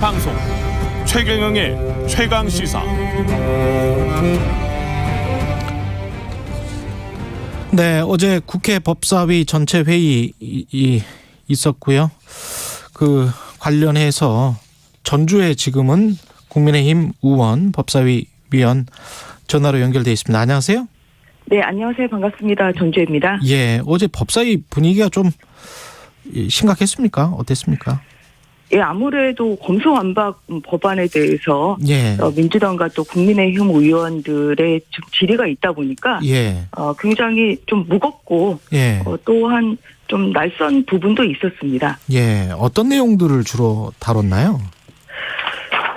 방송 최경영의 최강시사. 네, 어제 국회 법사위 전체 회의 있었고요. 그 관련해서 전주에 지금은 국민의힘 의원 법사위 위원 전화로 연결돼 있습니다. 안녕하세요. 네, 안녕하세요. 반갑습니다. 전주입니다. 예, 어제 법사위 분위기가 좀 심각했습니까? 어땠습니까? 예, 아무래도 검수완박 법안에 대해서 예. 민주당과 또 국민의힘 의원들의 좀 질의가 있다 보니까 예. 굉장히 좀 무겁고 예. 또한 좀 낯선 부분도 있었습니다. 예. 어떤 내용들을 주로 다뤘나요?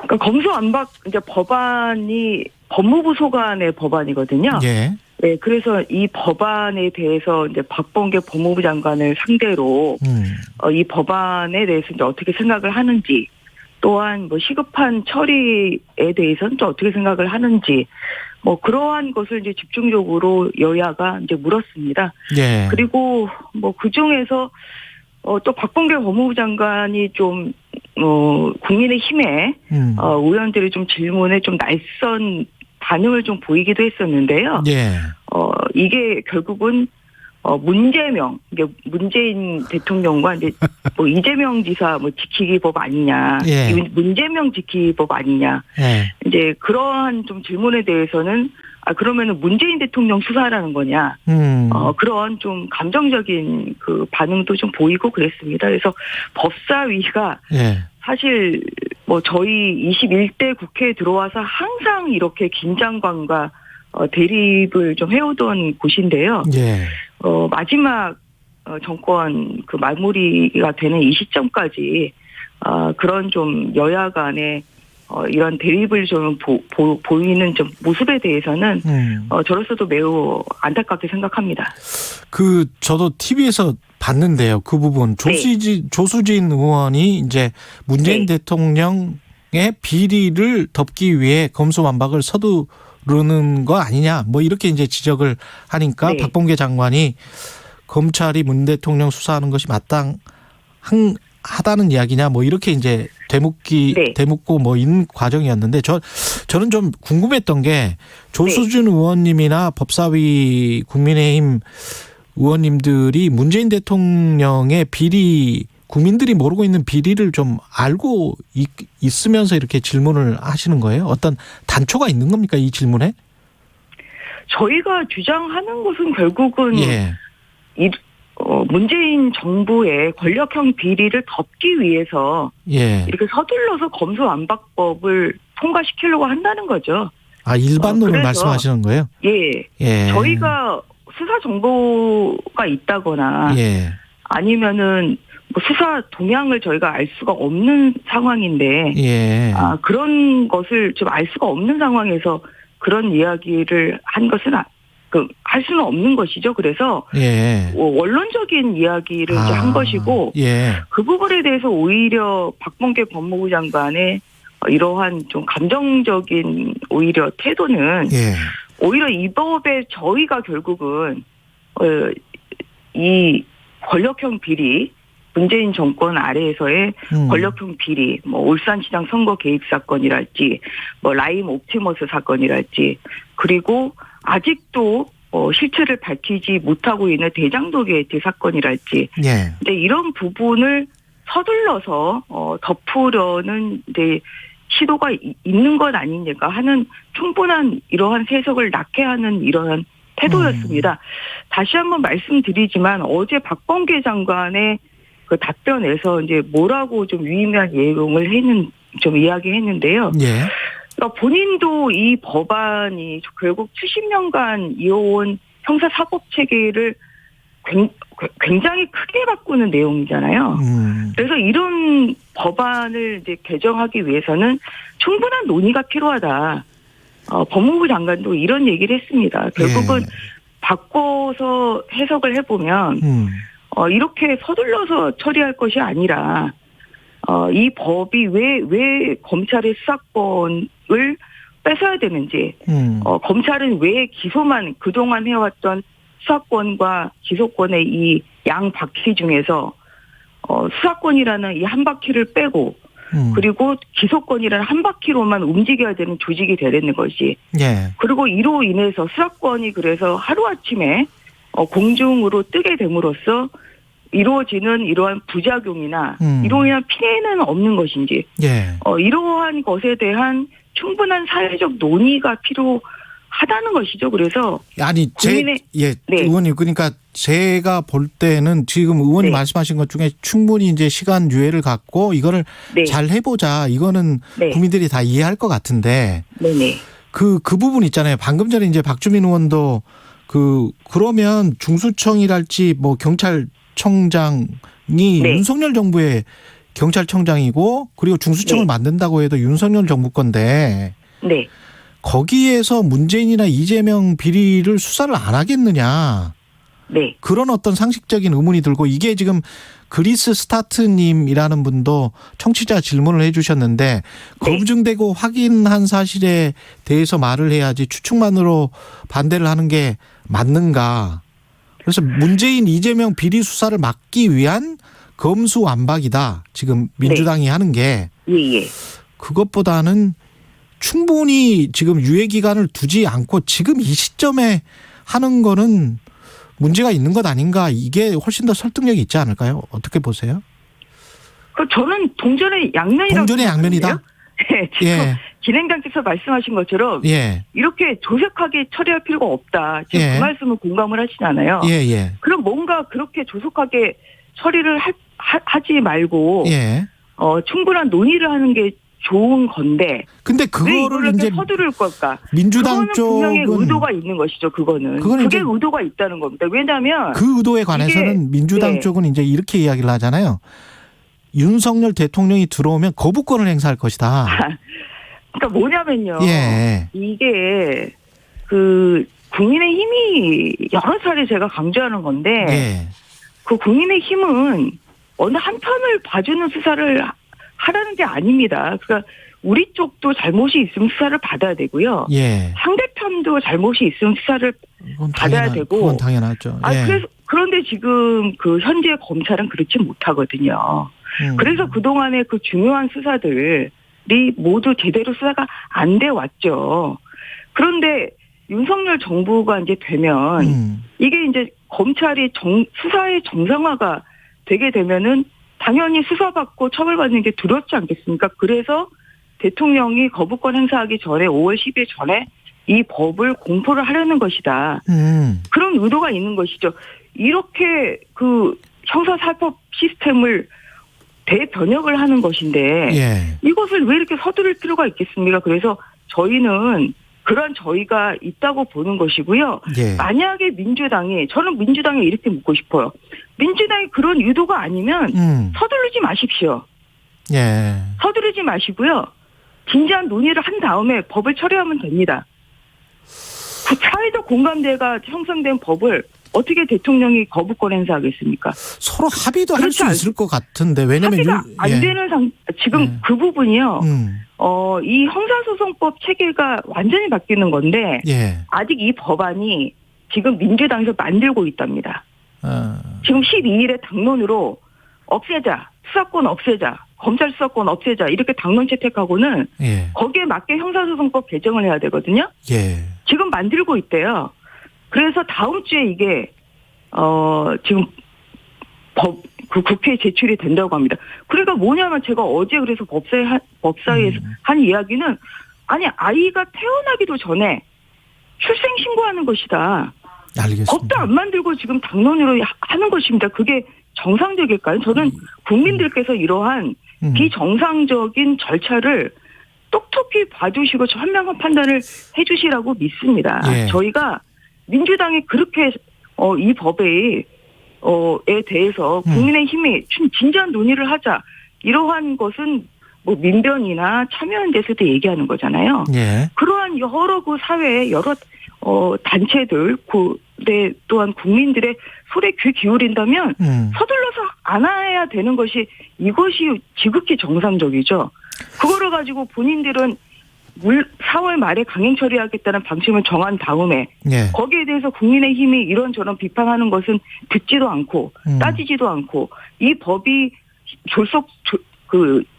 그러니까 검수완박 이제 법안이 법무부 소관의 법안이거든요. 예. 네, 그래서 이 법안에 대해서 이제 박범계 법무부 장관을 상대로 이 법안에 대해서 이제 어떻게 생각을 하는지, 또한 뭐 시급한 처리에 대해서는 또 어떻게 생각을 하는지, 뭐 그러한 것을 이제 집중적으로 여야가 이제 물었습니다. 예. 그리고 뭐 그 중에서 또 박범계 법무부 장관이 좀 국민의힘의 의원들이 좀 질문에 좀 낯선 반응을 좀 보이기도 했었는데요. 예. 이게 결국은 문재명, 이게 문재인 대통령과 이제 뭐 이재명 지사 뭐 지키기법 아니냐, 예. 문재명 지키기법 아니냐, 예. 이제 그러한 좀 질문에 대해서는 그러면은 문재인 대통령 수사라는 거냐, 그런 좀 감정적인 그 반응도 좀 보이고 그랬습니다. 그래서 법사위가 예. 사실 뭐 저희 21대 국회에 들어와서 항상 이렇게 긴장감과 대립을 좀 해오던 곳인데요. 예. 마지막 정권 그 마무리가 되는 이 시점까지 그런 좀 여야 간의 이런 대립을 좀 보이는 좀 모습에 대해서는 저로서도 매우 안타깝게 생각합니다. 저도 TV에서 봤는데요. 그 부분 조수진 의원이 이제 문재인 대통령의 비리를 덮기 위해 검수완박을 서두르는 거 아니냐, 뭐 이렇게 이제 지적을 하니까 박범계 장관이 검찰이 문 대통령 수사하는 것이 마땅하다는 이야기냐, 뭐 이렇게 이제 되묻고 뭐 이런 과정이었는데 저는 좀 궁금했던 게 조수진 의원님이나 법사위 국민의힘 의원님들이 문재인 대통령의 비리, 국민들이 모르고 있는 비리를 좀 알고 있으면서 이렇게 질문을 하시는 거예요? 어떤 단초가 있는 겁니까, 이 질문에? 저희가 주장하는 것은 결국은 예. 문재인 정부의 권력형 비리를 덮기 위해서 이렇게 서둘러서 검수완박법을 통과시키려고 한다는 거죠. 일반론을 말씀하시는 거예요? 예. 저희가 수사 정보가 있다거나 아니면은 뭐 수사 동향을 저희가 알 수가 없는 상황인데 그런 것을 좀 알 수가 없는 상황에서 그런 이야기를 한 것은 할 수는 없는 것이죠. 그래서 원론적인 이야기를 이제 한 것이고 그 부분에 대해서 오히려 박범계 법무부 장관의 이러한 좀 감정적인 오히려 태도는 오히려 이 법에 저희가 결국은 이 권력형 비리, 문재인 정권 아래에서의 권력형 비리, 뭐 울산시장 선거 개입 사건이랄지, 뭐 라임 옵티머스 사건이랄지, 그리고 아직도 실체를 밝히지 못하고 있는 대장동 게이트 사건이랄지, 근데 이런 부분을 서둘러서 덮으려는 이제 시도가 있는 것 아니냐가 하는 충분한 이러한 세석을 낳게 하는 이러한 태도였습니다. 다시 한번 말씀드리지만 어제 박범계 장관의 그 답변에서 이제 뭐라고 좀 유의미한 내용을 좀 이야기했는데요. 그러니까 본인도 이 법안이 결국 70년간 이어온 형사사법 체계를 굉장히 크게 바꾸는 내용이잖아요. 그래서 이런 법안을 이제 개정하기 위해서는 충분한 논의가 필요하다. 법무부 장관도 이런 얘기를 했습니다. 결국은 바꿔서 해석을 해보면 이렇게 서둘러서 처리할 것이 아니라 이 법이 왜 검찰의 수사권을 뺏어야 되는지, 검찰은 왜 기소만 그동안 해왔던 수사권과 기소권의 이 양 바퀴 중에서 수사권이라는 이 한 바퀴를 빼고 그리고 기소권이라는 한 바퀴로만 움직여야 되는 조직이 되는 것이. 예. 그리고 이로 인해서 수사권이 그래서 하루아침에 공중으로 뜨게 됨으로써 이루어지는 이러한 부작용이나 이로 인한 피해는 없는 것인지. 예. 이러한 것에 대한 충분한 사회적 논의가 필요하다는 것이죠. 그래서 아니 네. 의원님 그러니까 제가 볼 때는 지금 의원님 네. 말씀하신 것 중에 충분히 이제 시간 유예를 갖고 이거를 네. 잘 해보자 이거는 네. 국민들이 다 이해할 것 같은데 네네. 그 부분 있잖아요. 방금 전에 이제 박주민 의원도 그러면 중수청이랄지 뭐 경찰청장이 네. 윤석열 정부의 경찰청장이고 그리고 중수청을 네. 만든다고 해도 윤석열 정부 건데 네. 거기에서 문재인이나 이재명 비리를 수사를 안 하겠느냐. 네. 그런 어떤 상식적인 의문이 들고 이게 지금 그리스 스타트님이라는 분도 청취자 질문을 해 주셨는데 네. 검증되고 확인한 사실에 대해서 말을 해야지 추측만으로 반대를 하는 게 맞는가. 그래서 문재인 이재명 비리 수사를 막기 위한 검수완박이다. 지금 민주당이 네. 하는 게. 예. 그것보다는 충분히 지금 유예 기간을 두지 않고 지금 이 시점에 하는 거는 문제가 있는 것 아닌가. 이게 훨씬 더 설득력이 있지 않을까요? 어떻게 보세요? 저는 동전의 양면이라고 동전의 양면이다? 네. 지금 예. 진행장께서 말씀하신 것처럼 예. 이렇게 조속하게 처리할 필요가 없다. 지금 예. 그 말씀을 공감을 하시잖아요. 예. 그럼 뭔가 그렇게 조속하게 처리를 하지 말고 예. 충분한 논의를 하는 게 좋은 건데. 근데 그거를 이제 서두를 걸까? 민주당 쪽은 분명히 의도가 있는 것이죠. 그게 의도가 있다는 겁니다. 왜냐하면 그 의도에 관해서는 민주당 네. 쪽은 이제 이렇게 이야기를 하잖아요. 윤석열 대통령이 들어오면 거부권을 행사할 것이다. 그러니까 뭐냐면요. 예. 이게 국민의힘이 여러 차례 제가 강조하는 건데 예. 그 국민의힘은 어느 한 편을 봐주는 수사를 하라는 게 아닙니다. 그러니까 우리 쪽도 잘못이 있으면 수사를 받아야 되고요. 예. 상대편도 잘못이 있으면 수사를 받아야 되고. 그건 당연하죠. 예. 그런데 지금 현재 검찰은 그렇지 못하거든요. 그래서 그동안의 그 중요한 수사들이 모두 제대로 수사가 안 돼 왔죠. 그런데 윤석열 정부가 이제 되면 이게 이제 검찰이 수사의 정상화가 되게 되면은 당연히 수사받고 처벌받는 게 두렵지 않겠습니까? 그래서 대통령이 거부권 행사하기 전에 5월 10일 전에 이 법을 공포를 하려는 것이다. 그런 의도가 있는 것이죠. 이렇게 형사사법 시스템을 대변혁을 하는 것인데 예. 이것을 왜 이렇게 서두를 필요가 있겠습니까? 그래서 저희는 그런 저희가 있다고 보는 것이고요. 예. 만약에 저는 민주당에 이렇게 묻고 싶어요. 민주당이 그런 의도가 아니면 서두르지 마십시오. 예. 서두르지 마시고요. 진지한 논의를 한 다음에 법을 처리하면 됩니다. 그 사회적 공감대가 형성된 법을 어떻게 대통령이 거부권 행사하겠습니까? 서로 합의도 할 수 있을 것 같은데 왜냐면 합의가 안 되는 지금 그 부분이요. 이 형사소송법 체계가 완전히 바뀌는 건데 예. 아직 이 법안이 지금 민주당에서 만들고 있답니다. 지금 12일에 당론으로 없애자, 수사권 없애자, 검찰 수사권 없애자 이렇게 당론 채택하고는 예. 거기에 맞게 형사소송법 개정을 해야 되거든요. 예. 지금 만들고 있대요. 그래서 다음 주에 이게 지금 국회에 제출이 된다고 합니다. 그러니까 뭐냐면 제가 어제 그래서 법사위에서 한 이야기는 아니 아이가 태어나기도 전에 출생 신고하는 것이다. 알겠습니다. 법도 안 만들고 지금 당론으로 하는 것입니다. 그게 정상적일까요? 저는 국민들께서 이러한 비정상적인 절차를 똑똑히 봐주시고 현명한 판단을 해주시라고 믿습니다. 예. 저희가 민주당이 그렇게 이 법에 대해서 국민의힘이 진지한 논의를 하자 이러한 것은 뭐 민변이나 참여연대에서도 얘기하는 거잖아요. 예. 그러한 여러 사회의 여러 단체들 또한 국민들의 소리에 귀 기울인다면 서둘러서 안 해야 되는 것이 이것이 지극히 정상적이죠. 그거를 가지고 본인들은 4월 말에 강행 처리하겠다는 방침을 정한 다음에 예. 거기에 대해서 국민의힘이 이런저런 비판하는 것은 듣지도 않고 따지지도 않고 이 법이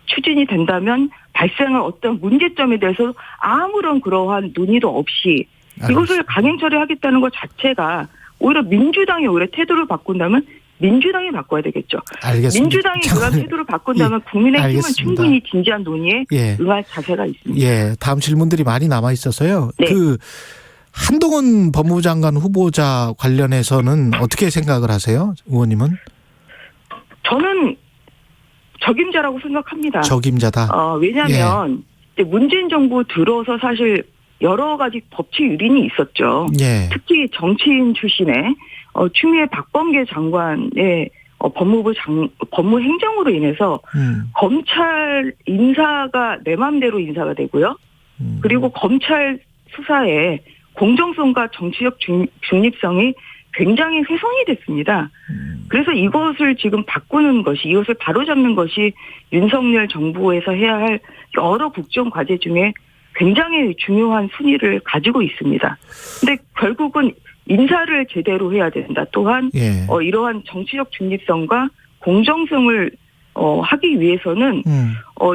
추진이 된다면 발생할 어떤 문제점에 대해서 아무런 그러한 논의도 없이 이것을 강행 처리하겠다는 것 자체가 오히려 민주당이 오히려 태도를 바꾼다면 민주당이 바꿔야 되겠죠. 알겠습니다. 민주당이 그런 태도를 바꾼다면 국민의힘은 충분히 진지한 논의에 응할 자세가 있습니다. 예, 다음 질문들이 많이 남아 있어서요. 네. 한동훈 법무부 장관 후보자 관련해서는 어떻게 생각을 하세요, 의원님은? 저는 적임자라고 생각합니다. 적임자다. 왜냐하면 문재인 정부 들어서 사실 여러 가지 법치 유린이 있었죠. 특히 정치인 출신의 추미애 박범계 장관의 법무 행정으로 인해서 검찰 인사가 내 맘대로 인사가 되고요. 그리고 검찰 수사에 공정성과 정치적 중립성이 굉장히 훼손이 됐습니다. 그래서 이것을 지금 바꾸는 것이, 이것을 바로잡는 것이 윤석열 정부에서 해야 할 여러 국정 과제 중에 굉장히 중요한 순위를 가지고 있습니다. 근데 결국은 인사를 제대로 해야 된다. 또한 이러한 정치적 중립성과 공정성을 하기 위해서는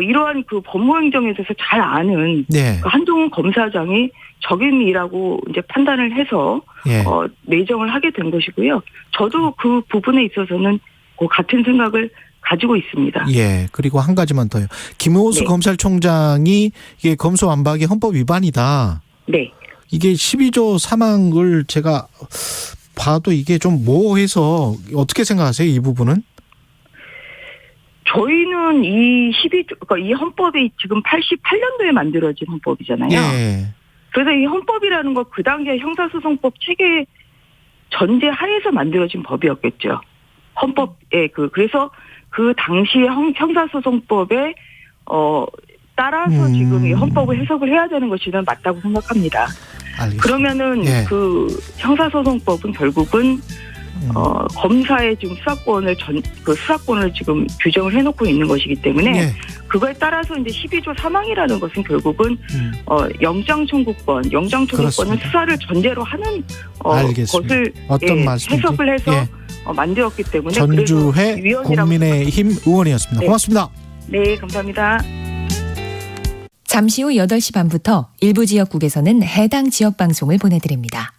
이러한 그 법무행정에 대해서 잘 아는 그 한동훈 검사장이 적임이라고 이제 판단을 해서 내정을 하게 된 것이고요. 저도 그 부분에 있어서는 같은 생각을 가지고 있습니다. 예. 그리고 한 가지만 더요. 김호수 검찰총장이 이게 검소완박이 헌법 위반이다. 네. 이게 12조 3항을 제가 봐도 이게 좀 모호해서 어떻게 생각하세요? 이 부분은? 저희는 그러니까 이 헌법이 지금 88년도에 만들어진 헌법이잖아요. 그래서 이 헌법이라는 거 그 당시에 형사소송법 체계 전제 하에서 만들어진 법이었겠죠. 헌법에 그래서 그 당시에 형사소송법에 따라서 지금 이 헌법을 해석을 해야 되는 것이 는 맞다고 생각합니다. 알겠습니다. 그러면은 그 형사소송법은 결국은 검사의 지금 수사권을 지금 규정을 해놓고 있는 것이기 때문에 그거에 따라서 이제 12조 3항이라는 것은 결국은 영장청구권은 그렇습니다. 수사를 전제로 하는 것을 어떤 말씀인지 해석을 해서 만들었기 때문에 전주회 국민의힘 의원이었습니다. 고맙습니다. 네, 감사합니다. 잠시 후 8시 반부터 일부 지역국에서는 해당 지역 방송을 보내드립니다.